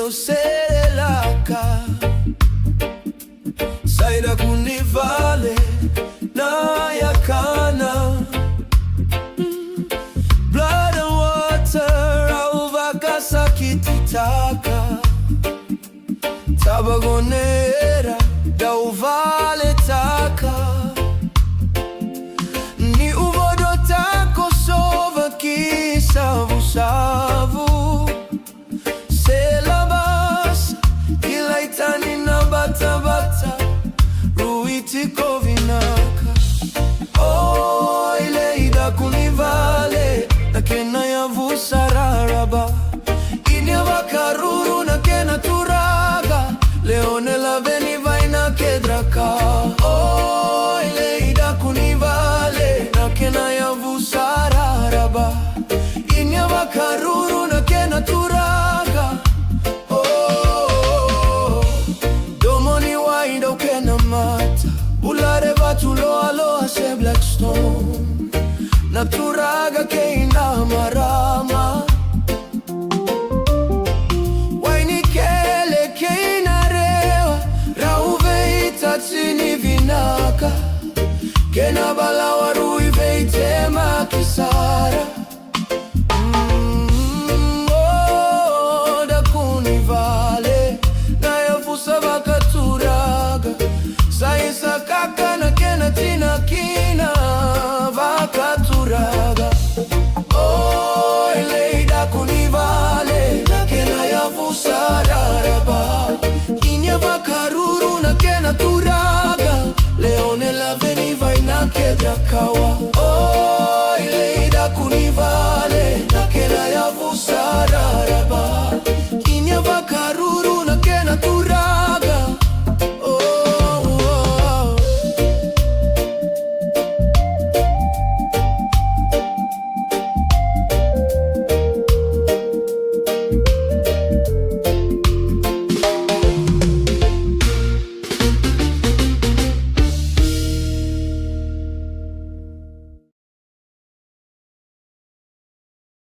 meu serelaka saida kunivale na yakana blood and water auvaka sakititaka tabagonera dauvale taka ni uvodo tako sova kisavu-savu selabas ilaitani na bata-bata ruitiko vinaka ileida kunivale na kena yavu sararaba inyavakaruru na kena turaga leone la veniva ina kedraka ileida kunivale na kena yavu sararaba inyavakaruru na kena turaga domoni waida ukena mata ulare vatulo aloha se Blackstone na turaga ke ina marama wainikele ke ina rewa rauve itatini vinaka kena balawa rui veitema kisara da kunivale na yavusa vakaturaga saisa kaka na kena tina kina vakaturaga ileida kunivale na kena yavusa raraba inya vakaruru na kena turaga leone la veniva ina kedrakawa